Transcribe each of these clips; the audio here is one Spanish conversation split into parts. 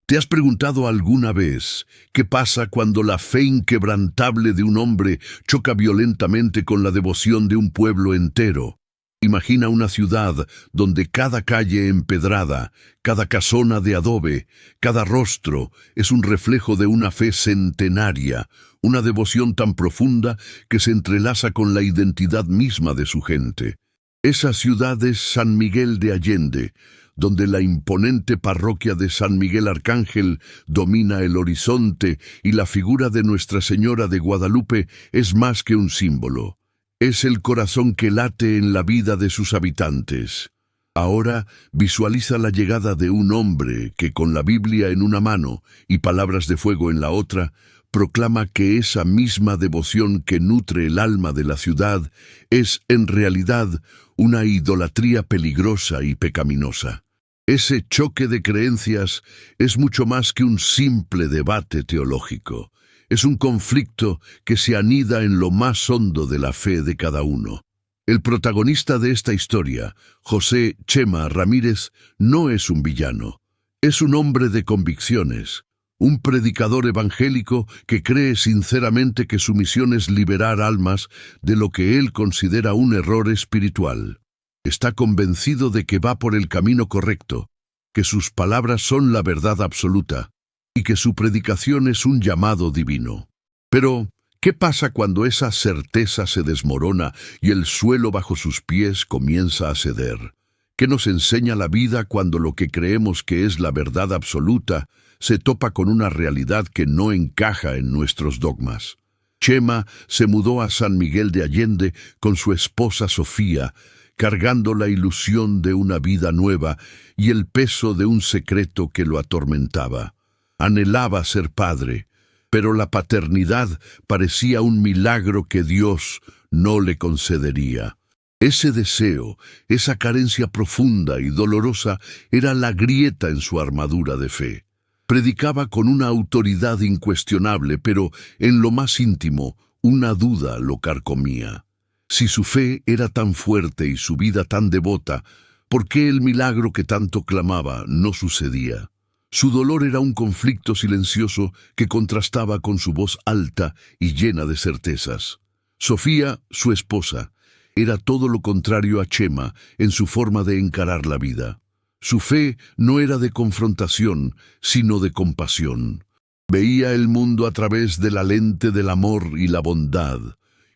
¿Te has preguntado alguna vez qué pasa cuando la fe inquebrantable de un hombre choca violentamente con la devoción de un pueblo entero? Imagina una ciudad donde cada calle empedrada, cada casona de adobe, cada rostro es un reflejo de una fe centenaria, una devoción tan profunda que se entrelaza con la identidad misma de su gente. Esa ciudad es San Miguel de Allende, donde la imponente parroquia de San Miguel Arcángel domina el horizonte y la figura de Nuestra Señora de Guadalupe es más que un símbolo. Es el corazón que late en la vida de sus habitantes. Ahora visualiza la llegada de un hombre que, con la Biblia en una mano y palabras de fuego en la otra, proclama que esa misma devoción que nutre el alma de la ciudad es, en realidad, una idolatría peligrosa y pecaminosa. Ese choque de creencias es mucho más que un simple debate teológico. Es un conflicto que se anida en lo más hondo de la fe de cada uno. El protagonista de esta historia, José Chema Ramírez, no es un villano. Es un hombre de convicciones, un predicador evangélico que cree sinceramente que su misión es liberar almas de lo que él considera un error espiritual. Está convencido de que va por el camino correcto, que sus palabras son la verdad absoluta y que su predicación es un llamado divino. Pero, ¿qué pasa cuando esa certeza se desmorona y el suelo bajo sus pies comienza a ceder? ¿Qué nos enseña la vida cuando lo que creemos que es la verdad absoluta se topa con una realidad que no encaja en nuestros dogmas? Chema se mudó a San Miguel de Allende con su esposa Sofía, cargando la ilusión de una vida nueva y el peso de un secreto que lo atormentaba. Anhelaba ser padre, pero la paternidad parecía un milagro que Dios no le concedería. Ese deseo, esa carencia profunda y dolorosa, era la grieta en su armadura de fe. Predicaba con una autoridad incuestionable, pero en lo más íntimo, una duda lo carcomía. Si su fe era tan fuerte y su vida tan devota, ¿por qué el milagro que tanto clamaba no sucedía? Su dolor era un conflicto silencioso que contrastaba con su voz alta y llena de certezas. Sofía, su esposa, era todo lo contrario a Chema en su forma de encarar la vida. Su fe no era de confrontación, sino de compasión. Veía el mundo a través de la lente del amor y la bondad,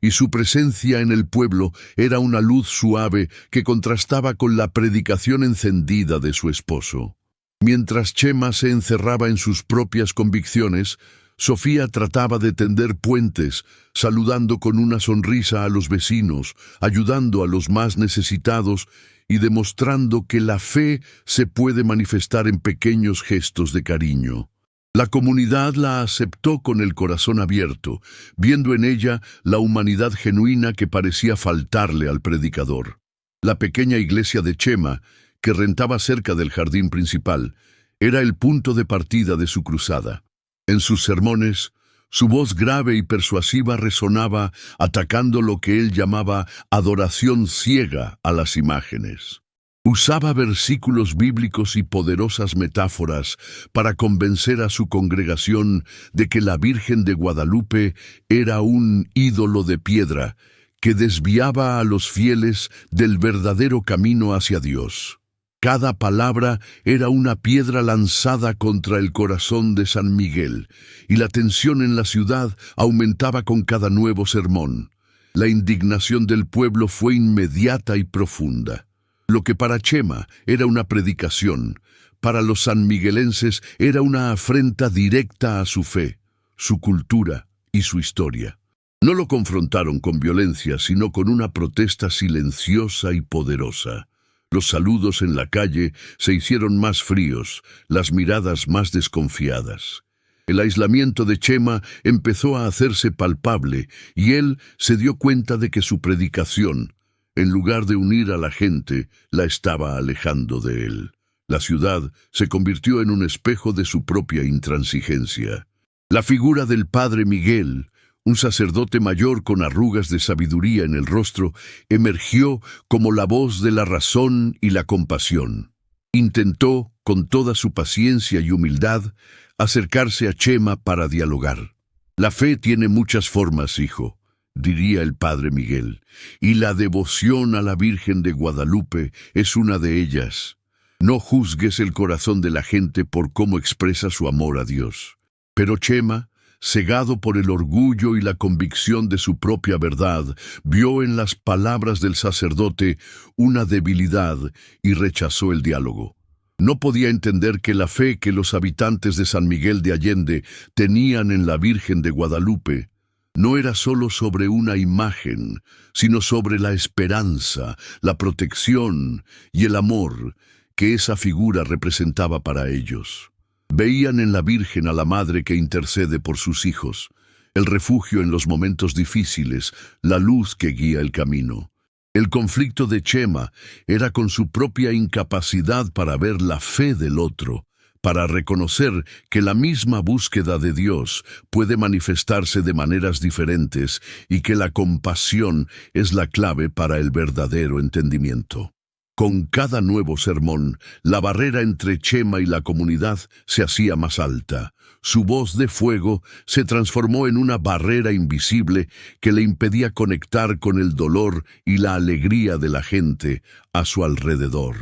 y su presencia en el pueblo era una luz suave que contrastaba con la predicación encendida de su esposo. Mientras Chema se encerraba en sus propias convicciones, Sofía trataba de tender puentes, saludando con una sonrisa a los vecinos, ayudando a los más necesitados y demostrando que la fe se puede manifestar en pequeños gestos de cariño. La comunidad la aceptó con el corazón abierto, viendo en ella la humanidad genuina que parecía faltarle al predicador. La pequeña iglesia de Chema, que rentaba cerca del jardín principal, era el punto de partida de su cruzada. En sus sermones, su voz grave y persuasiva resonaba atacando lo que él llamaba adoración ciega a las imágenes. Usaba versículos bíblicos y poderosas metáforas para convencer a su congregación de que la Virgen de Guadalupe era un ídolo de piedra que desviaba a los fieles del verdadero camino hacia Dios. Cada palabra era una piedra lanzada contra el corazón de San Miguel, y la tensión en la ciudad aumentaba con cada nuevo sermón. La indignación del pueblo fue inmediata y profunda. Lo que para Chema era una predicación, para los sanmiguelenses era una afrenta directa a su fe, su cultura y su historia. No lo confrontaron con violencia, sino con una protesta silenciosa y poderosa. Los saludos en la calle se hicieron más fríos, las miradas más desconfiadas. El aislamiento de Chema empezó a hacerse palpable y él se dio cuenta de que su predicación, en lugar de unir a la gente, la estaba alejando de él. La ciudad se convirtió en un espejo de su propia intransigencia. La figura del padre Miguel, un sacerdote mayor con arrugas de sabiduría en el rostro, emergió como la voz de la razón y la compasión. Intentó, con toda su paciencia y humildad, acercarse a Chema para dialogar. La fe tiene muchas formas, hijo, diría el padre Miguel, y la devoción a la Virgen de Guadalupe es una de ellas. No juzgues el corazón de la gente por cómo expresa su amor a Dios. Pero Chema, cegado por el orgullo y la convicción de su propia verdad, vio en las palabras del sacerdote una debilidad y rechazó el diálogo. No podía entender que la fe que los habitantes de San Miguel de Allende tenían en la Virgen de Guadalupe no era solo sobre una imagen, sino sobre la esperanza, la protección y el amor que esa figura representaba para ellos. Veían en la Virgen a la madre que intercede por sus hijos, el refugio en los momentos difíciles, la luz que guía el camino. El conflicto de Chema era con su propia incapacidad para ver la fe del otro, para reconocer que la misma búsqueda de Dios puede manifestarse de maneras diferentes y que la compasión es la clave para el verdadero entendimiento. Con cada nuevo sermón, la barrera entre Chema y la comunidad se hacía más alta. Su voz de fuego se transformó en una barrera invisible que le impedía conectar con el dolor y la alegría de la gente a su alrededor.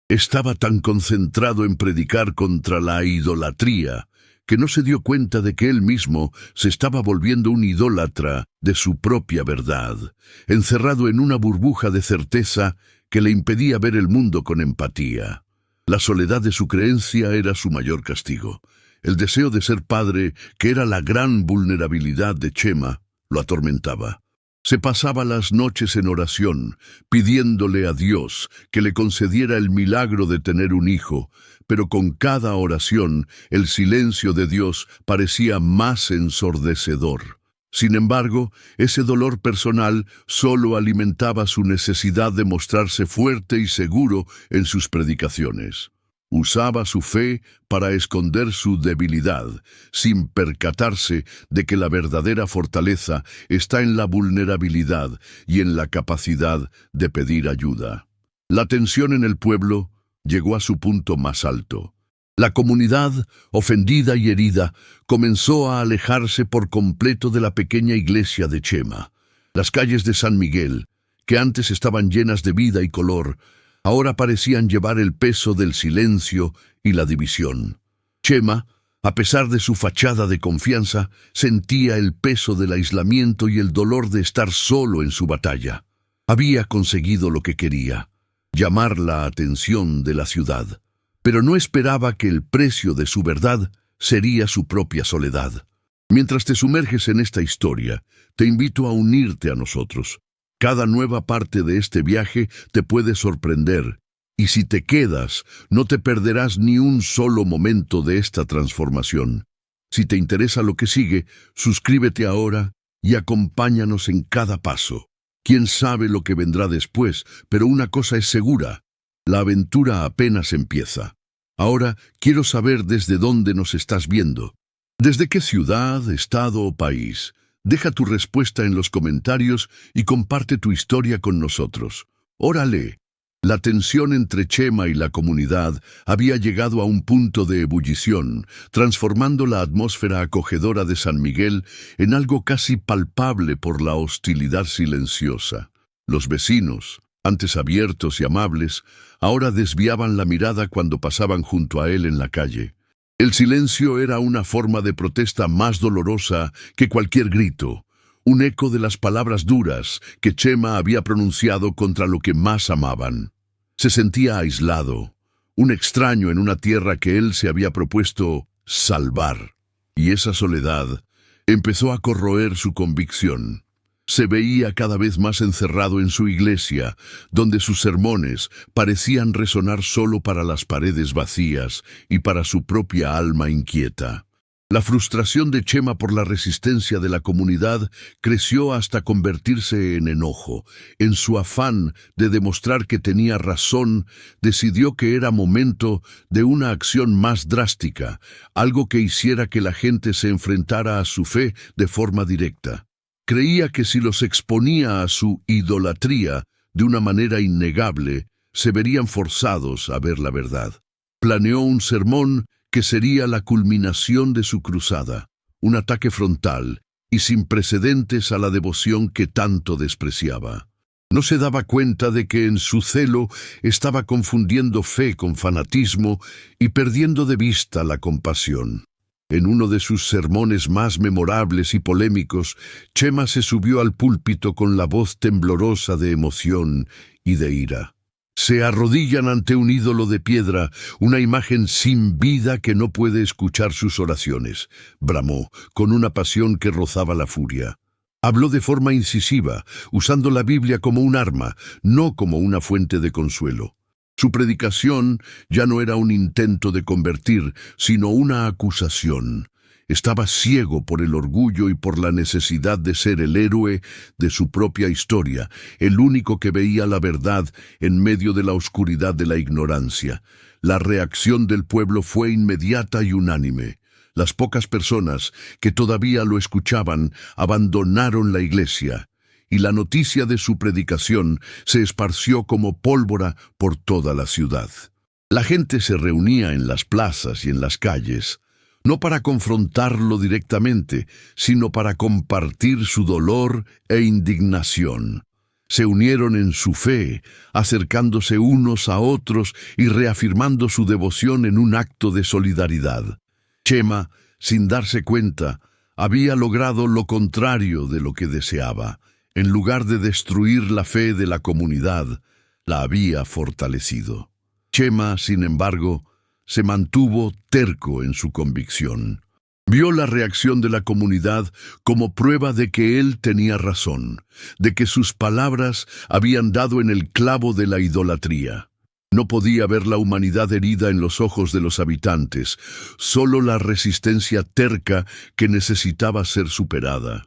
Estaba tan concentrado en predicar contra la idolatría que no se dio cuenta de que él mismo se estaba volviendo un idólatra de su propia verdad, encerrado en una burbuja de certeza que le impedía ver el mundo con empatía. La soledad de su creencia era su mayor castigo. El deseo de ser padre, que era la gran vulnerabilidad de Chema, lo atormentaba. Se pasaba las noches en oración, pidiéndole a Dios que le concediera el milagro de tener un hijo, pero con cada oración el silencio de Dios parecía más ensordecedor. Sin embargo, ese dolor personal solo alimentaba su necesidad de mostrarse fuerte y seguro en sus predicaciones. Usaba su fe para esconder su debilidad, sin percatarse de que la verdadera fortaleza está en la vulnerabilidad y en la capacidad de pedir ayuda. La tensión en el pueblo llegó a su punto más alto. La comunidad, ofendida y herida, comenzó a alejarse por completo de la pequeña iglesia de Chema. Las calles de San Miguel, que antes estaban llenas de vida y color, ahora parecían llevar el peso del silencio y la división. Chema, a pesar de su fachada de confianza, sentía el peso del aislamiento y el dolor de estar solo en su batalla. Había conseguido lo que quería, llamar la atención de la ciudad. Pero no esperaba que el precio de su verdad sería su propia soledad. Mientras te sumerges en esta historia, te invito a unirte a nosotros. Cada nueva parte de este viaje te puede sorprender, y si te quedas, no te perderás ni un solo momento de esta transformación. Si te interesa lo que sigue, suscríbete ahora y acompáñanos en cada paso. Quién sabe lo que vendrá después, pero una cosa es segura. La aventura apenas empieza. Ahora quiero saber desde dónde nos estás viendo. ¿Desde qué ciudad, estado o país? Deja tu respuesta en los comentarios y comparte tu historia con nosotros. Órale. La tensión entre Chema y la comunidad había llegado a un punto de ebullición, transformando la atmósfera acogedora de San Miguel en algo casi palpable por la hostilidad silenciosa. Los vecinos, antes abiertos y amables, ahora desviaban la mirada cuando pasaban junto a él en la calle. El silencio era una forma de protesta más dolorosa que cualquier grito, un eco de las palabras duras que Chema había pronunciado contra lo que más amaban. Se sentía aislado, un extraño en una tierra que él se había propuesto salvar. Y esa soledad empezó a corroer su convicción. Se veía cada vez más encerrado en su iglesia, donde sus sermones parecían resonar solo para las paredes vacías y para su propia alma inquieta. La frustración de Chema por la resistencia de la comunidad creció hasta convertirse en enojo. En su afán de demostrar que tenía razón, decidió que era momento de una acción más drástica, algo que hiciera que la gente se enfrentara a su fe de forma directa. Creía que si los exponía a su idolatría de una manera innegable, se verían forzados a ver la verdad. Planeó un sermón que sería la culminación de su cruzada, un ataque frontal y sin precedentes a la devoción que tanto despreciaba. No se daba cuenta de que en su celo estaba confundiendo fe con fanatismo y perdiendo de vista la compasión. En uno de sus sermones más memorables y polémicos, Chema se subió al púlpito con la voz temblorosa de emoción y de ira. Se arrodillan ante un ídolo de piedra, una imagen sin vida que no puede escuchar sus oraciones, bramó, con una pasión que rozaba la furia. Habló de forma incisiva, usando la Biblia como un arma, no como una fuente de consuelo. Su predicación ya no era un intento de convertir, sino una acusación. Estaba ciego por el orgullo y por la necesidad de ser el héroe de su propia historia, el único que veía la verdad en medio de la oscuridad de la ignorancia. La reacción del pueblo fue inmediata y unánime. Las pocas personas que todavía lo escuchaban abandonaron la iglesia, y la noticia de su predicación se esparció como pólvora por toda la ciudad. La gente se reunía en las plazas y en las calles, no para confrontarlo directamente, sino para compartir su dolor e indignación. Se unieron en su fe, acercándose unos a otros y reafirmando su devoción en un acto de solidaridad. Chema, sin darse cuenta, había logrado lo contrario de lo que deseaba. En lugar de destruir la fe de la comunidad, la había fortalecido. Chema, sin embargo, se mantuvo terco en su convicción. Vio la reacción de la comunidad como prueba de que él tenía razón, de que sus palabras habían dado en el clavo de la idolatría. No podía ver la humanidad herida en los ojos de los habitantes, solo la resistencia terca que necesitaba ser superada.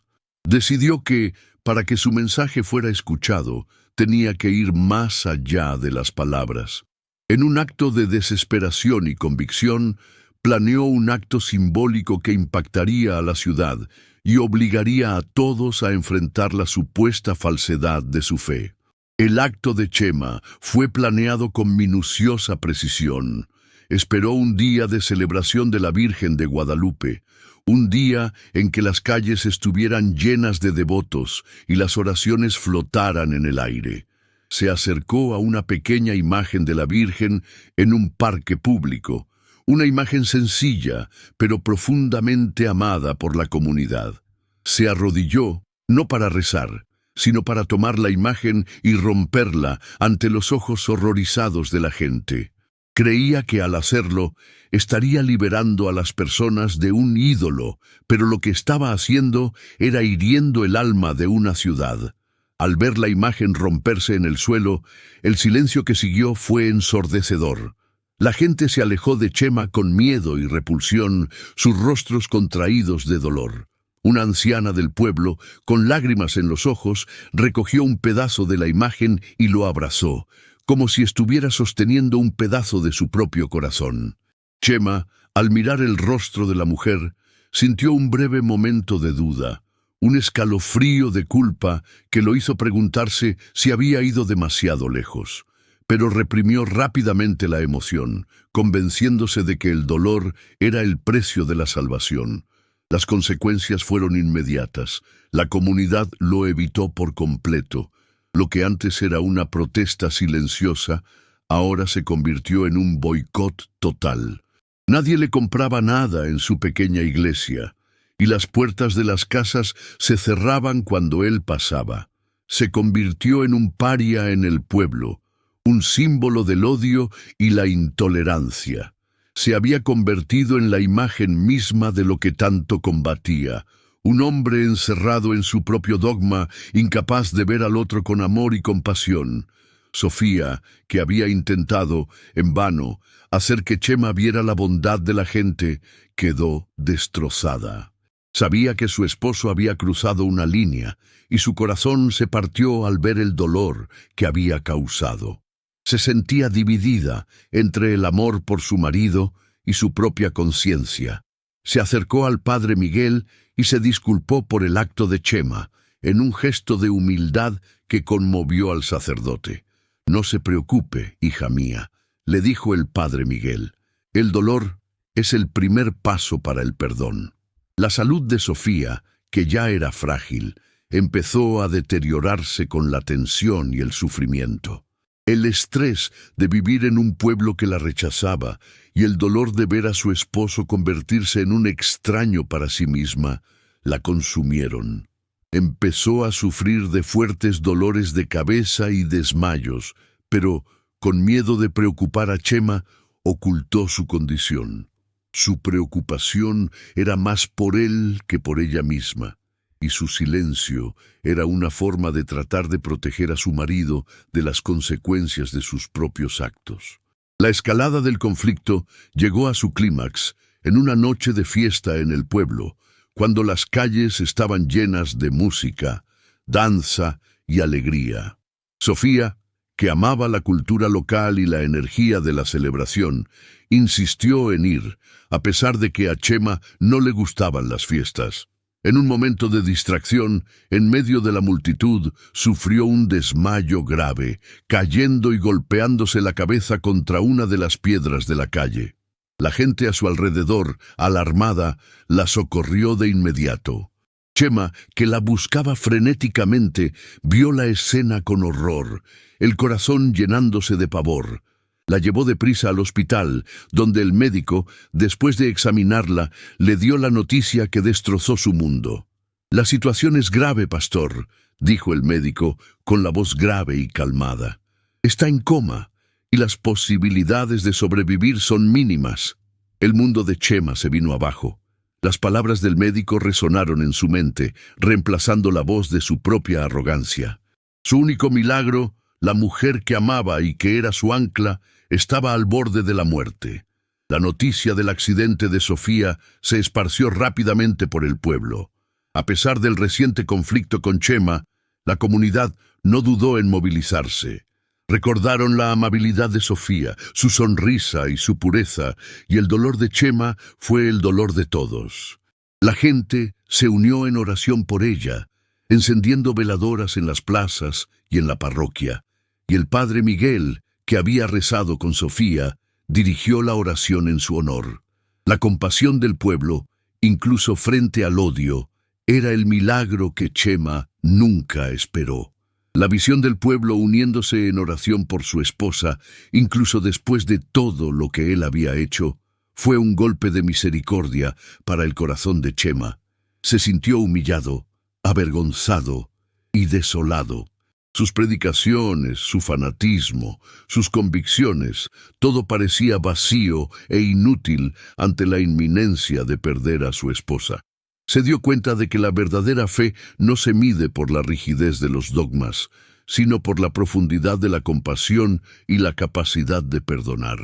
Decidió que, para que su mensaje fuera escuchado, tenía que ir más allá de las palabras. En un acto de desesperación y convicción, planeó un acto simbólico que impactaría a la ciudad y obligaría a todos a enfrentar la supuesta falsedad de su fe. El acto de Chema fue planeado con minuciosa precisión. Esperó un día de celebración de la Virgen de Guadalupe, un día en que las calles estuvieran llenas de devotos y las oraciones flotaran en el aire. Se acercó a una pequeña imagen de la Virgen en un parque público, una imagen sencilla, pero profundamente amada por la comunidad. Se arrodilló, no para rezar, sino para tomar la imagen y romperla ante los ojos horrorizados de la gente. Creía que al hacerlo, estaría liberando a las personas de un ídolo, pero lo que estaba haciendo era hiriendo el alma de una ciudad. Al ver la imagen romperse en el suelo, el silencio que siguió fue ensordecedor. La gente se alejó de Chema con miedo y repulsión, sus rostros contraídos de dolor. Una anciana del pueblo, con lágrimas en los ojos, recogió un pedazo de la imagen y lo abrazó, como si estuviera sosteniendo un pedazo de su propio corazón. Chema, al mirar el rostro de la mujer, sintió un breve momento de duda, un escalofrío de culpa que lo hizo preguntarse si había ido demasiado lejos. Pero reprimió rápidamente la emoción, convenciéndose de que el dolor era el precio de la salvación. Las consecuencias fueron inmediatas. La comunidad lo evitó por completo. Lo que antes era una protesta silenciosa, ahora se convirtió en un boicot total. Nadie le compraba nada en su pequeña iglesia, y las puertas de las casas se cerraban cuando él pasaba. Se convirtió en un paria en el pueblo, un símbolo del odio y la intolerancia. Se había convertido en la imagen misma de lo que tanto combatía, un hombre encerrado en su propio dogma, incapaz de ver al otro con amor y compasión. Sofía, que había intentado, en vano, hacer que Chema viera la bondad de la gente, quedó destrozada. Sabía que su esposo había cruzado una línea, y su corazón se partió al ver el dolor que había causado. Se sentía dividida entre el amor por su marido y su propia conciencia. Se acercó al padre Miguel y se disculpó por el acto de Chema, en un gesto de humildad que conmovió al sacerdote. «No se preocupe, hija mía», le dijo el padre Miguel. El dolor es el primer paso para el perdón. La salud de Sofía, que ya era frágil, empezó a deteriorarse con la tensión y el sufrimiento. El estrés de vivir en un pueblo que la rechazaba y el dolor de ver a su esposo convertirse en un extraño para sí misma, la consumieron. Empezó a sufrir de fuertes dolores de cabeza y desmayos, pero, con miedo de preocupar a Chema, ocultó su condición. Su preocupación era más por él que por ella misma, y su silencio era una forma de tratar de proteger a su marido de las consecuencias de sus propios actos. La escalada del conflicto llegó a su clímax en una noche de fiesta en el pueblo, cuando las calles estaban llenas de música, danza y alegría. Sofía, que amaba la cultura local y la energía de la celebración, insistió en ir, a pesar de que a Chema no le gustaban las fiestas. En un momento de distracción, en medio de la multitud, sufrió un desmayo grave, cayendo y golpeándose la cabeza contra una de las piedras de la calle. La gente a su alrededor, alarmada, la socorrió de inmediato. Chema, que la buscaba frenéticamente, vio la escena con horror, el corazón llenándose de pavor. La llevó deprisa al hospital, donde el médico, después de examinarla, le dio la noticia que destrozó su mundo. «La situación es grave, pastor», dijo el médico, con la voz grave y calmada. «Está en coma, y las posibilidades de sobrevivir son mínimas». El mundo de Chema se vino abajo. Las palabras del médico resonaron en su mente, reemplazando la voz de su propia arrogancia. Su único milagro, la mujer que amaba y que era su ancla, estaba al borde de la muerte. La noticia del accidente de Sofía se esparció rápidamente por el pueblo. A pesar del reciente conflicto con Chema, la comunidad no dudó en movilizarse. Recordaron la amabilidad de Sofía, su sonrisa y su pureza, y el dolor de Chema fue el dolor de todos. La gente se unió en oración por ella, encendiendo veladoras en las plazas y en la parroquia, y el padre Miguel, que había rezado con Sofía, dirigió la oración en su honor. La compasión del pueblo, incluso frente al odio, era el milagro que Chema nunca esperó. La visión del pueblo uniéndose en oración por su esposa, incluso después de todo lo que él había hecho, fue un golpe de misericordia para el corazón de Chema. Se sintió humillado, avergonzado y desolado. Sus predicaciones, su fanatismo, sus convicciones, todo parecía vacío e inútil ante la inminencia de perder a su esposa. Se dio cuenta de que la verdadera fe no se mide por la rigidez de los dogmas, sino por la profundidad de la compasión y la capacidad de perdonar.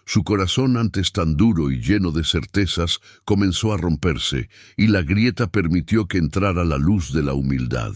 Su corazón, antes tan duro y lleno de certezas, comenzó a romperse, y la grieta permitió que entrara la luz de la humildad.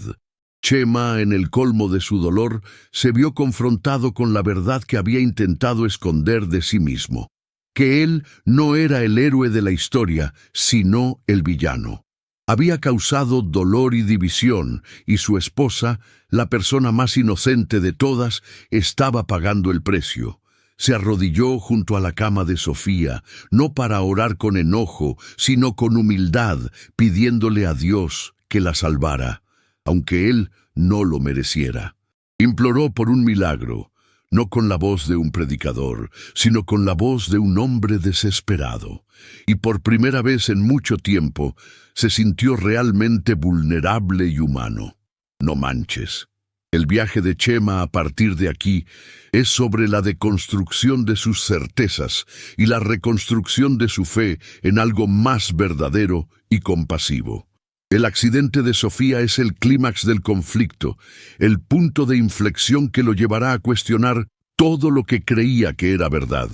Chema, en el colmo de su dolor, se vio confrontado con la verdad que había intentado esconder de sí mismo, que él no era el héroe de la historia, sino el villano. Había causado dolor y división, y su esposa, la persona más inocente de todas, estaba pagando el precio. Se arrodilló junto a la cama de Sofía, no para orar con enojo, sino con humildad, pidiéndole a Dios que la salvara, aunque él no lo mereciera. Imploró por un milagro, no con la voz de un predicador, sino con la voz de un hombre desesperado. Y por primera vez en mucho tiempo, se sintió realmente vulnerable y humano. No manches. El viaje de Chema a partir de aquí es sobre la deconstrucción de sus certezas y la reconstrucción de su fe en algo más verdadero y compasivo. El accidente de Sofía es el clímax del conflicto, el punto de inflexión que lo llevará a cuestionar todo lo que creía que era verdad.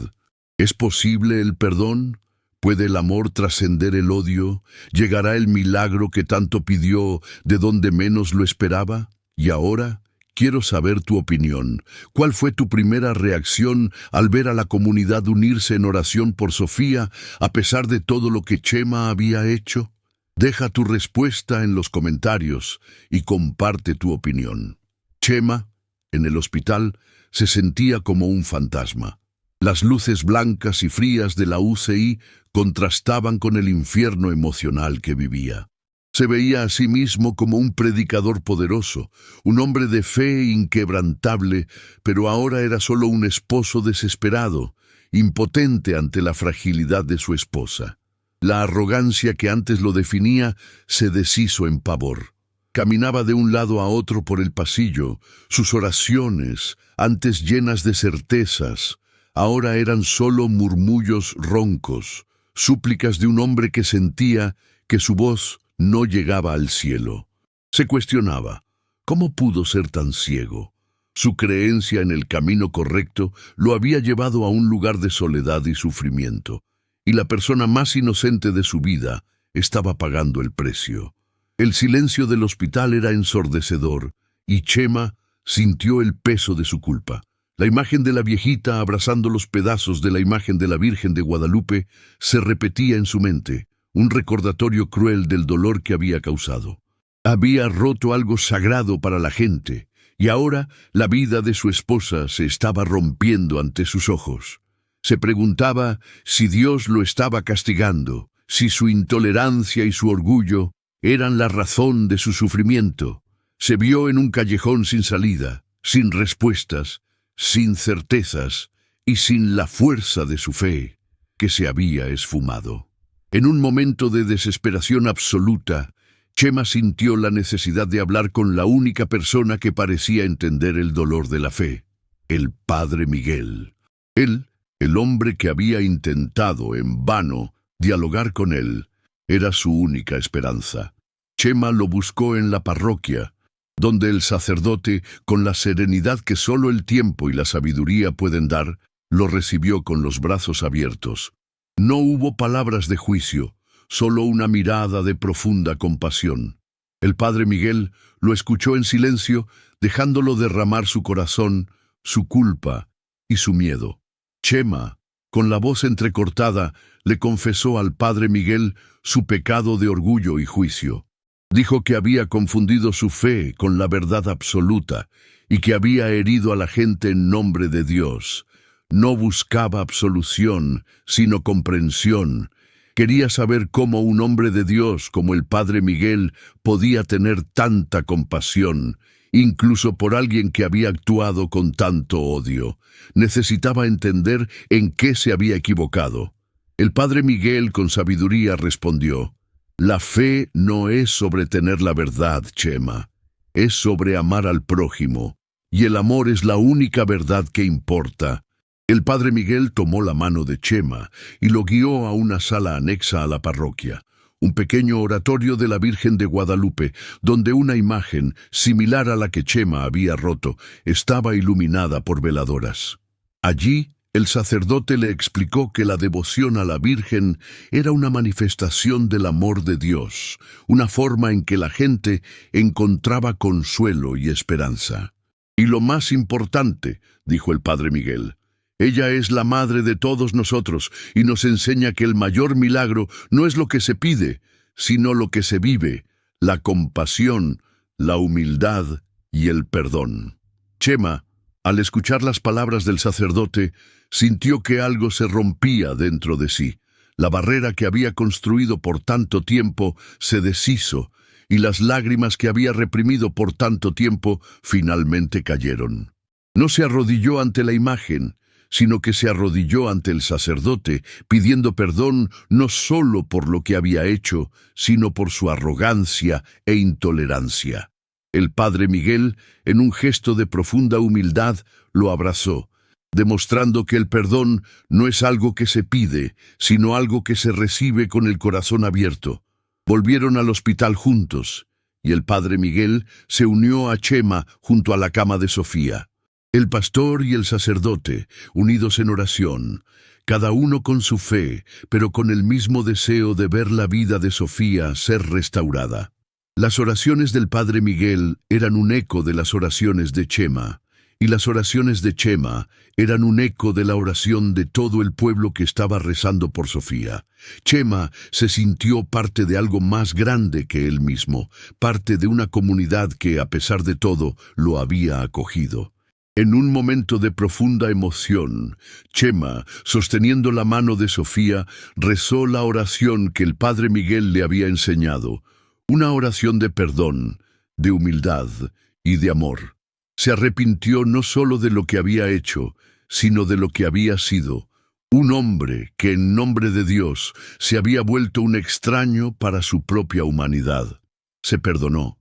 ¿Es posible el perdón? ¿Puede el amor trascender el odio? ¿Llegará el milagro que tanto pidió de donde menos lo esperaba? Y ahora, quiero saber tu opinión. ¿Cuál fue tu primera reacción al ver a la comunidad unirse en oración por Sofía, a pesar de todo lo que Chema había hecho? Deja tu respuesta en los comentarios y comparte tu opinión. Chema, en el hospital, se sentía como un fantasma. Las luces blancas y frías de la UCI contrastaban con el infierno emocional que vivía. Se veía a sí mismo como un predicador poderoso, un hombre de fe inquebrantable, pero ahora era solo un esposo desesperado, impotente ante la fragilidad de su esposa. La arrogancia que antes lo definía se deshizo en pavor. Caminaba de un lado a otro por el pasillo. Sus oraciones, antes llenas de certezas, ahora eran solo murmullos roncos, súplicas de un hombre que sentía que su voz no llegaba al cielo. Se cuestionaba, ¿cómo pudo ser tan ciego? Su creencia en el camino correcto lo había llevado a un lugar de soledad y sufrimiento, y la persona más inocente de su vida estaba pagando el precio. El silencio del hospital era ensordecedor, y Chema sintió el peso de su culpa. La imagen de la viejita abrazando los pedazos de la imagen de la Virgen de Guadalupe se repetía en su mente, un recordatorio cruel del dolor que había causado. Había roto algo sagrado para la gente, y ahora la vida de su esposa se estaba rompiendo ante sus ojos. Se preguntaba si Dios lo estaba castigando, si su intolerancia y su orgullo eran la razón de su sufrimiento. Se vio en un callejón sin salida, sin respuestas, sin certezas y sin la fuerza de su fe, que se había esfumado. En un momento de desesperación absoluta, Chema sintió la necesidad de hablar con la única persona que parecía entender el dolor de la fe, el Padre Miguel. Él, el hombre que había intentado en vano dialogar con él, era su única esperanza. Chema lo buscó en la parroquia, donde el sacerdote, con la serenidad que solo el tiempo y la sabiduría pueden dar, lo recibió con los brazos abiertos. No hubo palabras de juicio, solo una mirada de profunda compasión. El Padre Miguel lo escuchó en silencio, dejándolo derramar su corazón, su culpa y su miedo. Chema, con la voz entrecortada, le confesó al Padre Miguel su pecado de orgullo y juicio. Dijo que había confundido su fe con la verdad absoluta y que había herido a la gente en nombre de Dios. No buscaba absolución, sino comprensión. Quería saber cómo un hombre de Dios como el Padre Miguel podía tener tanta compasión, incluso por alguien que había actuado con tanto odio. Necesitaba entender en qué se había equivocado. El Padre Miguel con sabiduría respondió: la fe no es sobre tener la verdad, Chema, es sobre amar al prójimo, y el amor es la única verdad que importa. El Padre Miguel tomó la mano de Chema y lo guió a una sala anexa a la parroquia, un pequeño oratorio de la Virgen de Guadalupe, donde una imagen, similar a la que Chema había roto, estaba iluminada por veladoras. Allí, el sacerdote le explicó que la devoción a la Virgen era una manifestación del amor de Dios, una forma en que la gente encontraba consuelo y esperanza. Y lo más importante, dijo el Padre Miguel, ella es la madre de todos nosotros y nos enseña que el mayor milagro no es lo que se pide, sino lo que se vive, la compasión, la humildad y el perdón. Chema, al escuchar las palabras del sacerdote, sintió que algo se rompía dentro de sí. La barrera que había construido por tanto tiempo se deshizo, y las lágrimas que había reprimido por tanto tiempo finalmente cayeron. No se arrodilló ante la imagen, sino que se arrodilló ante el sacerdote, pidiendo perdón no solo por lo que había hecho, sino por su arrogancia e intolerancia. El Padre Miguel, en un gesto de profunda humildad, lo abrazó, demostrando que el perdón no es algo que se pide, sino algo que se recibe con el corazón abierto. Volvieron al hospital juntos, y el Padre Miguel se unió a Chema junto a la cama de Sofía. El pastor y el sacerdote, unidos en oración, cada uno con su fe, pero con el mismo deseo de ver la vida de Sofía ser restaurada. Las oraciones del Padre Miguel eran un eco de las oraciones de Chema, y las oraciones de Chema eran un eco de la oración de todo el pueblo que estaba rezando por Sofía. Chema se sintió parte de algo más grande que él mismo, parte de una comunidad que, a pesar de todo, lo había acogido. En un momento de profunda emoción, Chema, sosteniendo la mano de Sofía, rezó la oración que el padre Miguel le había enseñado, una oración de perdón, de humildad y de amor. Se arrepintió no solo de lo que había hecho, sino de lo que había sido, un hombre que en nombre de Dios se había vuelto un extraño para su propia humanidad. Se perdonó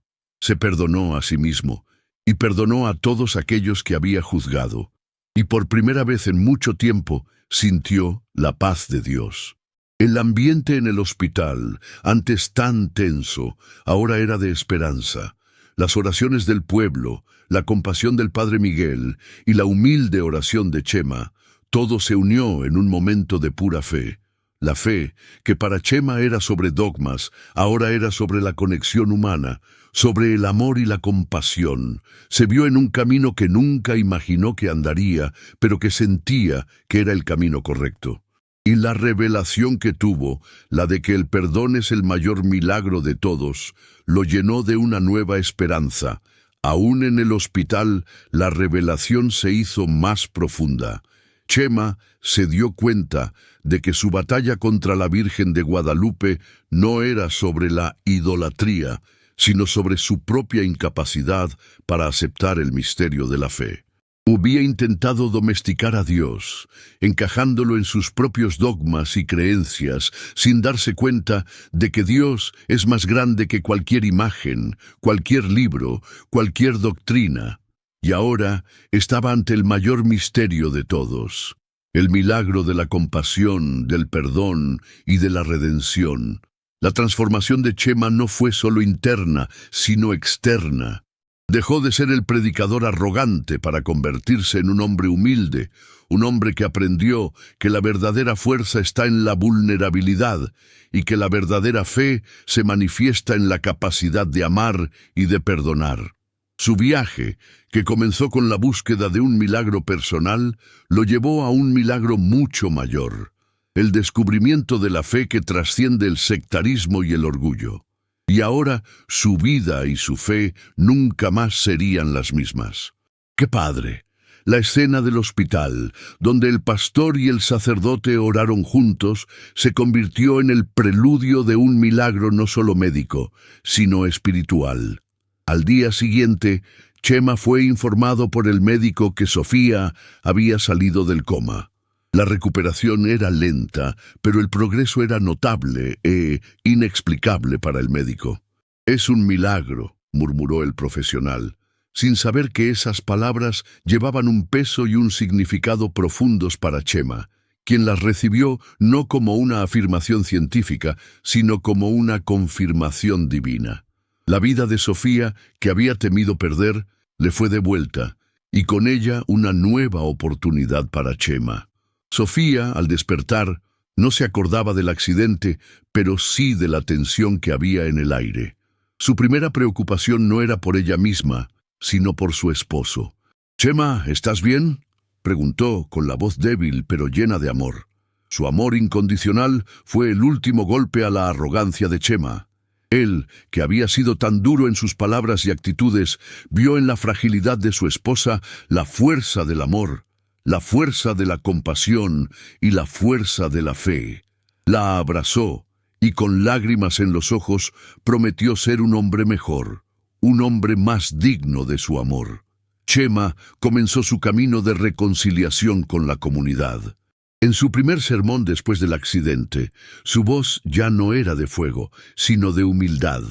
a sí mismo, y perdonó a todos aquellos que había juzgado, y por primera vez en mucho tiempo sintió la paz de Dios. El ambiente en el hospital, antes tan tenso, ahora era de esperanza. Las oraciones del pueblo, la compasión del padre Miguel y la humilde oración de Chema, todo se unió en un momento de pura fe. La fe, que para Chema era sobre dogmas, ahora era sobre la conexión humana, sobre el amor y la compasión. Se vio en un camino que nunca imaginó que andaría, pero que sentía que era el camino correcto. Y la revelación que tuvo, la de que el perdón es el mayor milagro de todos, lo llenó de una nueva esperanza. Aún en el hospital, la revelación se hizo más profunda. Chema se dio cuenta de que su batalla contra la Virgen de Guadalupe no era sobre la idolatría, sino sobre su propia incapacidad para aceptar el misterio de la fe. Había intentado domesticar a Dios, encajándolo en sus propios dogmas y creencias, sin darse cuenta de que Dios es más grande que cualquier imagen, cualquier libro, cualquier doctrina. Y ahora estaba ante el mayor misterio de todos, el milagro de la compasión, del perdón y de la redención. La transformación de Chema no fue solo interna, sino externa. Dejó de ser el predicador arrogante para convertirse en un hombre humilde, un hombre que aprendió que la verdadera fuerza está en la vulnerabilidad y que la verdadera fe se manifiesta en la capacidad de amar y de perdonar. Su viaje, que comenzó con la búsqueda de un milagro personal, lo llevó a un milagro mucho mayor, el descubrimiento de la fe que trasciende el sectarismo y el orgullo. Y ahora su vida y su fe nunca más serían las mismas. ¡Qué padre! La escena del hospital, donde el pastor y el sacerdote oraron juntos, se convirtió en el preludio de un milagro no solo médico, sino espiritual. Al día siguiente, Chema fue informado por el médico que Sofía había salido del coma. La recuperación era lenta, pero el progreso era notable e inexplicable para el médico. «Es un milagro», murmuró el profesional, sin saber que esas palabras llevaban un peso y un significado profundos para Chema, quien las recibió no como una afirmación científica, sino como una confirmación divina. La vida de Sofía, que había temido perder, le fue devuelta, y con ella una nueva oportunidad para Chema. Sofía, al despertar, no se acordaba del accidente, pero sí de la tensión que había en el aire. Su primera preocupación no era por ella misma, sino por su esposo. «Chema, ¿estás bien?», preguntó con la voz débil pero llena de amor. Su amor incondicional fue el último golpe a la arrogancia de Chema. Él, que había sido tan duro en sus palabras y actitudes, vio en la fragilidad de su esposa la fuerza del amor, la fuerza de la compasión y la fuerza de la fe. La abrazó y con lágrimas en los ojos prometió ser un hombre mejor, un hombre más digno de su amor. Chema comenzó su camino de reconciliación con la comunidad. En su primer sermón después del accidente, su voz ya no era de fuego, sino de humildad.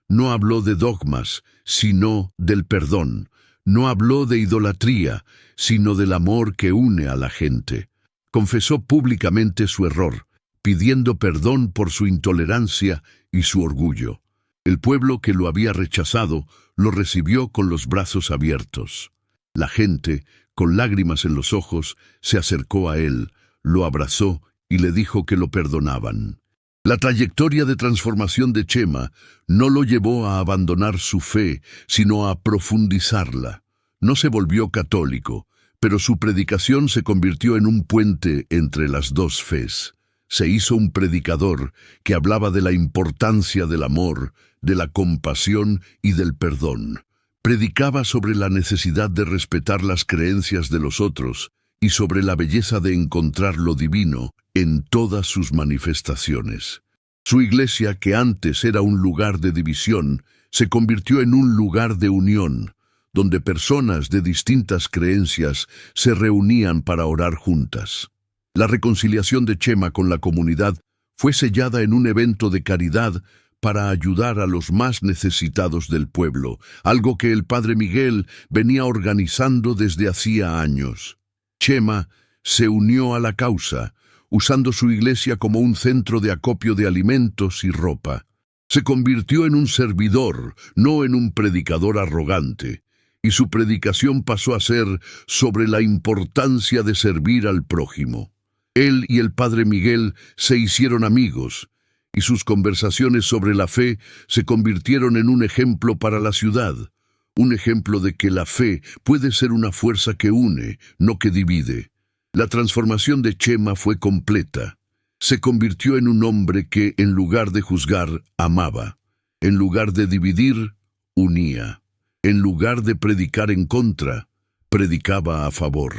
No habló de dogmas, sino del perdón. No habló de idolatría, sino del amor que une a la gente. Confesó públicamente su error, pidiendo perdón por su intolerancia y su orgullo. El pueblo que lo había rechazado lo recibió con los brazos abiertos. La gente, con lágrimas en los ojos, se acercó a él, lo abrazó y le dijo que lo perdonaban. La trayectoria de transformación de Chema no lo llevó a abandonar su fe, sino a profundizarla. No se volvió católico, pero su predicación se convirtió en un puente entre las dos fes. Se hizo un predicador que hablaba de la importancia del amor, de la compasión y del perdón. Predicaba sobre la necesidad de respetar las creencias de los otros y sobre la belleza de encontrar lo divino en todas sus manifestaciones. Su iglesia, que antes era un lugar de división, se convirtió en un lugar de unión, donde personas de distintas creencias se reunían para orar juntas. La reconciliación de Chema con la comunidad fue sellada en un evento de caridad para ayudar a los más necesitados del pueblo, algo que el padre Miguel venía organizando desde hacía años. Chema se unió a la causa, usando su iglesia como un centro de acopio de alimentos y ropa. Se convirtió en un servidor, no en un predicador arrogante, y su predicación pasó a ser sobre la importancia de servir al prójimo. Él y el padre Miguel se hicieron amigos, y sus conversaciones sobre la fe se convirtieron en un ejemplo para la ciudad, un ejemplo de que la fe puede ser una fuerza que une, no que divide. La transformación de Chema fue completa. Se convirtió en un hombre que, en lugar de juzgar, amaba. En lugar de dividir, unía. En lugar de predicar en contra, predicaba a favor.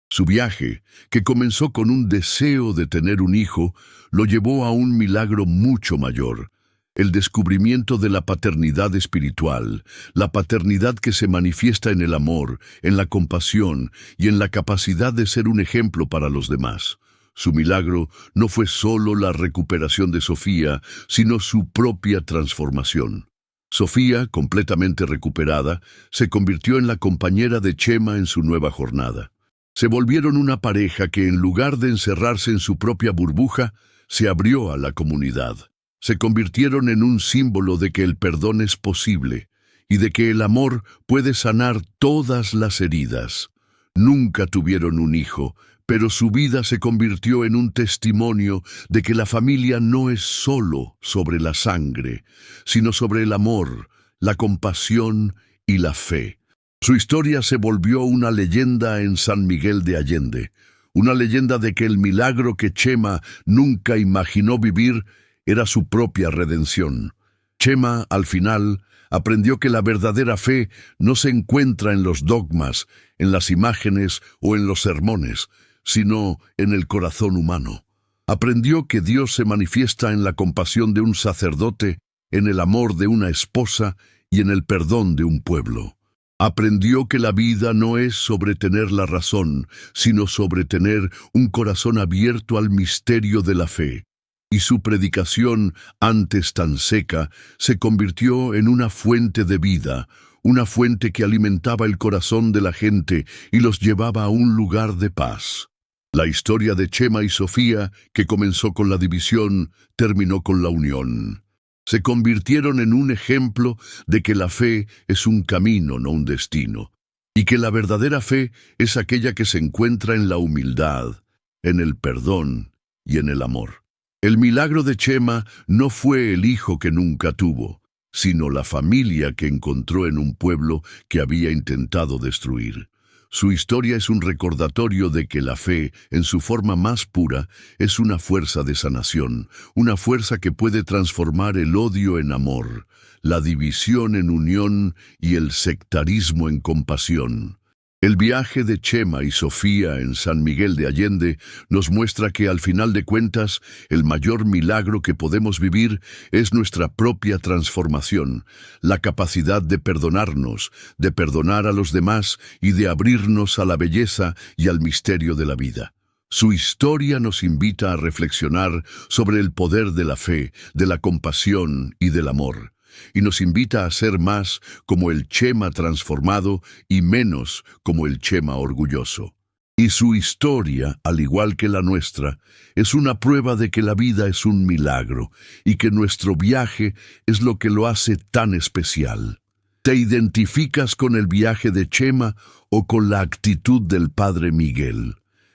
Su viaje, que comenzó con un deseo de tener un hijo, lo llevó a un milagro mucho mayor: el descubrimiento de la paternidad espiritual, la paternidad que se manifiesta en el amor, en la compasión y en la capacidad de ser un ejemplo para los demás. Su milagro no fue solo la recuperación de Sofía, sino su propia transformación. Sofía, completamente recuperada, se convirtió en la compañera de Chema en su nueva jornada. Se volvieron una pareja que, en lugar de encerrarse en su propia burbuja, se abrió a la comunidad. Se convirtieron en un símbolo de que el perdón es posible y de que el amor puede sanar todas las heridas. Nunca tuvieron un hijo, pero su vida se convirtió en un testimonio de que la familia no es solo sobre la sangre, sino sobre el amor, la compasión y la fe. Su historia se volvió una leyenda en San Miguel de Allende, una leyenda de que el milagro que Chema nunca imaginó vivir era su propia redención. Chema, al final, aprendió que la verdadera fe no se encuentra en los dogmas, en las imágenes o en los sermones, sino en el corazón humano. Aprendió que Dios se manifiesta en la compasión de un sacerdote, en el amor de una esposa y en el perdón de un pueblo. Aprendió que la vida no es sobre tener la razón, sino sobre tener un corazón abierto al misterio de la fe. Y su predicación, antes tan seca, se convirtió en una fuente de vida, una fuente que alimentaba el corazón de la gente y los llevaba a un lugar de paz. La historia de Chema y Sofía, que comenzó con la división, terminó con la unión. Se convirtieron en un ejemplo de que la fe es un camino, no un destino, y que la verdadera fe es aquella que se encuentra en la humildad, en el perdón y en el amor. El milagro de Chema no fue el hijo que nunca tuvo, sino la familia que encontró en un pueblo que había intentado destruir. Su historia es un recordatorio de que la fe, en su forma más pura, es una fuerza de sanación, una fuerza que puede transformar el odio en amor, la división en unión y el sectarismo en compasión. El viaje de Chema y Sofía en San Miguel de Allende nos muestra que, al final de cuentas, el mayor milagro que podemos vivir es nuestra propia transformación, la capacidad de perdonarnos, de perdonar a los demás y de abrirnos a la belleza y al misterio de la vida. Su historia nos invita a reflexionar sobre el poder de la fe, de la compasión y del amor, y nos invita a ser más como el Chema transformado y menos como el Chema orgulloso. Y su historia, al igual que la nuestra, es una prueba de que la vida es un milagro y que nuestro viaje es lo que lo hace tan especial. ¿Te identificas con el viaje de Chema o con la actitud del padre Miguel?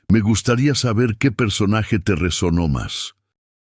Me gustaría saber qué personaje te resonó más.